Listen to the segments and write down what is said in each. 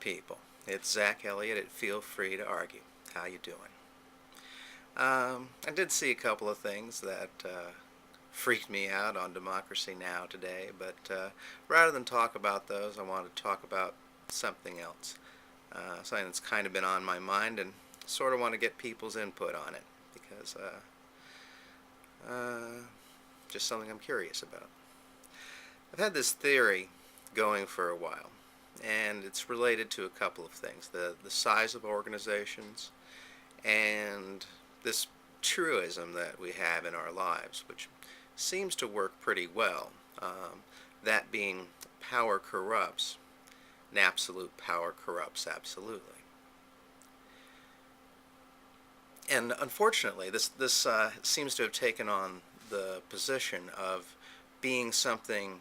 people. It's Zach Elliott at Feel Free to Argue. How you doing? I did see a couple of things that freaked me out on Democracy Now! Today, but rather than talk about those, I want to talk about something else. Something that's kind of been on my mind and sort of want to get people's input on it because just something I'm curious about. I've had this theory going for a while, and it's related to a couple of things. The size of organizations and this truism that we have in our lives, which seems to work pretty well. That being, power corrupts, and absolute power corrupts absolutely. And unfortunately, this seems to have taken on the position of being something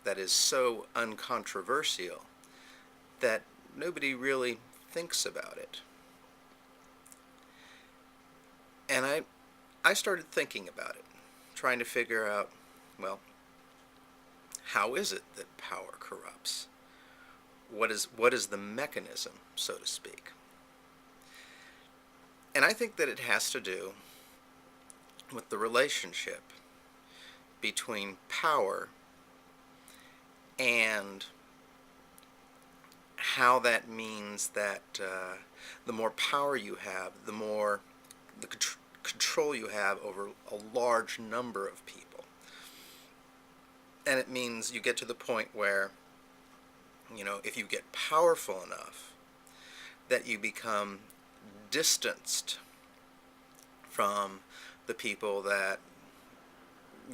that is so uncontroversial that nobody really thinks about it. And I started thinking about it, trying to figure out, well, how is it that power corrupts? What is the mechanism, so to speak? And I think that it has to do with the relationship between power and how that means that the more power you have, the more the control you have over a large number of people. And it means you get to the point where, if you get powerful enough that you become distanced from the people that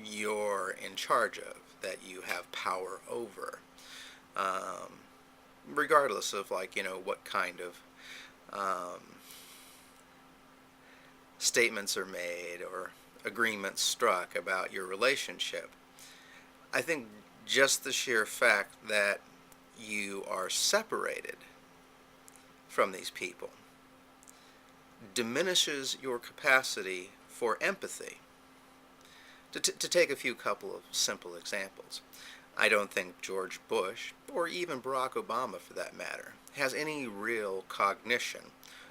you're in charge of, that you have power over, regardless of what kind of statements are made or agreements struck about your relationship. I think just the sheer fact that you are separated from these people diminishes your capacity for empathy. To take a few couple of simple examples, I don't think George Bush, or even Barack Obama for that matter, has any real cognition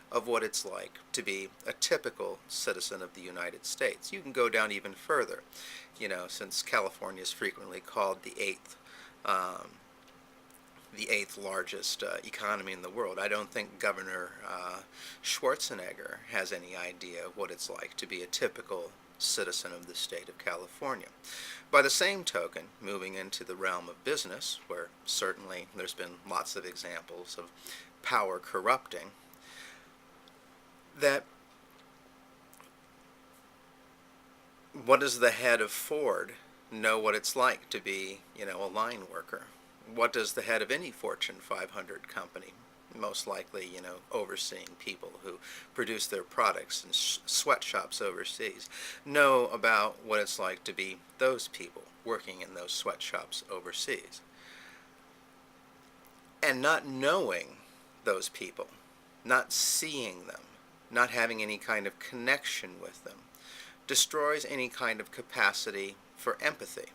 of what it's like to be a typical citizen of the United States. You can go down even further, since California is frequently called the eighth largest economy in the world. I don't think Governor Schwarzenegger has any idea what it's like to be a typical citizen of the state of California. By the same token, moving into the realm of business, where certainly there's been lots of examples of power corrupting, that what does the head of Ford know what it's like to be, a line worker? What does the head of any Fortune 500 company, most likely, overseeing people who produce their products in sweatshops overseas, know about what it's like to be those people working in those sweatshops overseas? And not knowing those people, not seeing them, not having any kind of connection with them, destroys any kind of capacity for empathy.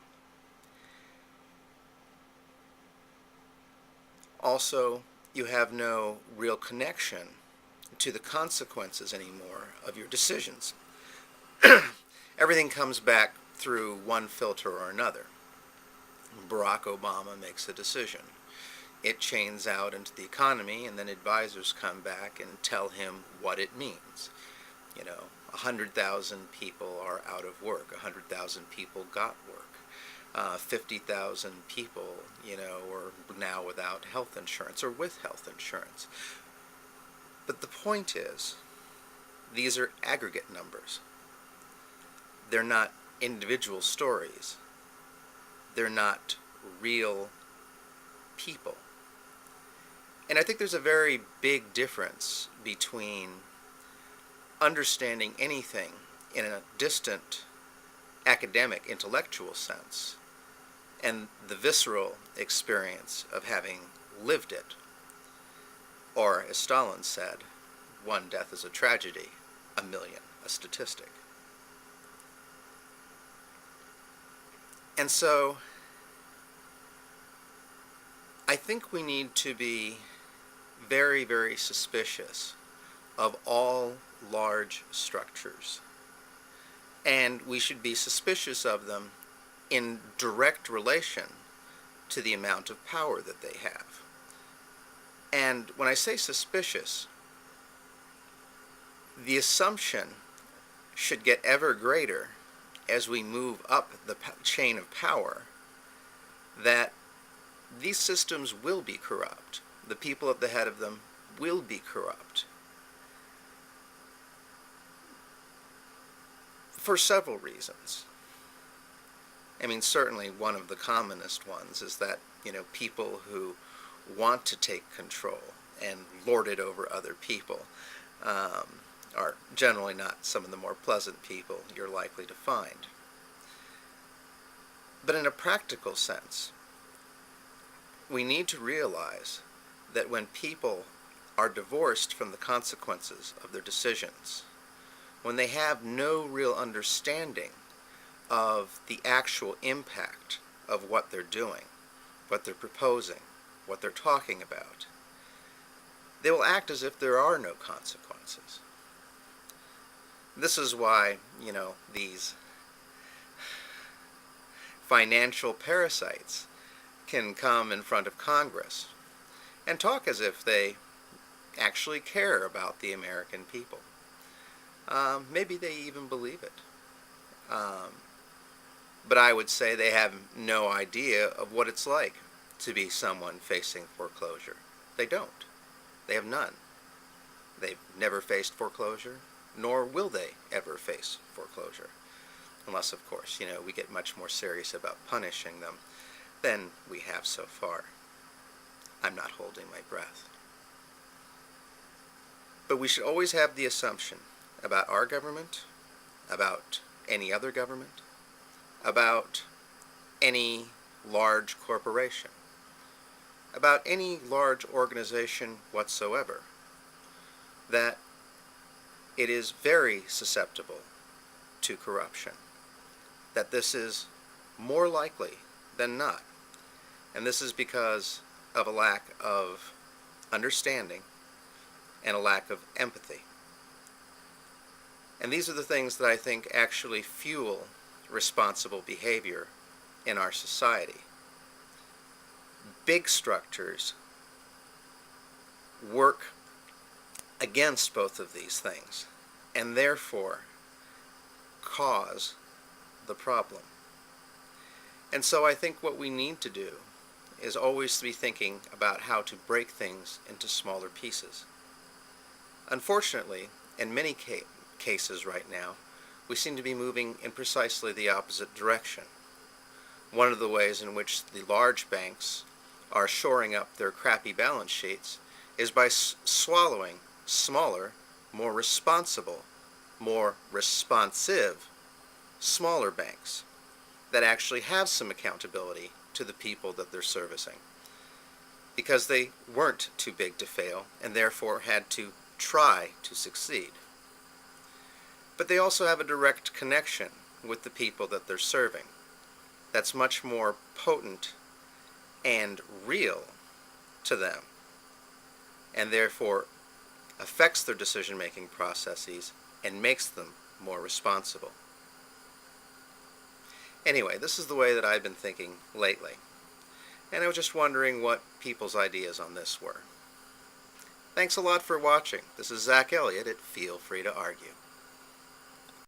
Also, you have no real connection to the consequences anymore of your decisions. Everything comes back through one filter or another. Barack Obama makes a decision. It chains out into the economy, and then advisors come back and tell him what it means. 100,000 people are out of work. 100,000 people got work. 50,000 people, are now without health insurance or with health insurance. But the point is, these are aggregate numbers. They're not individual stories. They're not real people. And I think there's a very big difference between understanding anything in a distant academic, intellectual sense and the visceral experience of having lived it. Or, as Stalin said, one death is a tragedy, a million a statistic. And so, I think we need to be very, very suspicious of all large structures. And we should be suspicious of them in direct relation to the amount of power that they have. And when I say suspicious, the assumption should get ever greater as we move up the chain of power that these systems will be corrupt. The people at the head of them will be corrupt. For several reasons. I mean, certainly one of the commonest ones is that, people who want to take control and lord it over other people are generally not some of the more pleasant people you're likely to find. But in a practical sense, we need to realize that when people are divorced from the consequences of their decisions, when they have no real understanding of the actual impact of what they're doing, what they're proposing, what they're talking about, they will act as if there are no consequences. This is why, these financial parasites can come in front of Congress and talk as if they actually care about the American people. Maybe they even believe it. But I would say they have no idea of what it's like to be someone facing foreclosure. They don't. They have none. They've never faced foreclosure, nor will they ever face foreclosure. Unless, of course, we get much more serious about punishing them than we have so far. I'm not holding my breath. But we should always have the assumption about our government, about any other government, about any large corporation, about any large organization whatsoever, that it is very susceptible to corruption, that this is more likely than not. And this is because of a lack of understanding and a lack of empathy. And these are the things that I think actually fuel responsible behavior in our society. Big structures work against both of these things and therefore cause the problem. And so I think what we need to do is always be thinking about how to break things into smaller pieces. Unfortunately, in many cases right now, we seem to be moving in precisely the opposite direction. One of the ways in which the large banks are shoring up their crappy balance sheets is by swallowing smaller, more responsible, more responsive, smaller banks that actually have some accountability to the people that they're servicing, because they weren't too big to fail and therefore had to try to succeed. But they also have a direct connection with the people that they're serving that's much more potent and real to them, and therefore affects their decision-making processes and makes them more responsible. Anyway, this is the way that I've been thinking lately, and I was just wondering what people's ideas on this were. Thanks a lot for watching. This is Zach Elliott at Feel Free to Argue.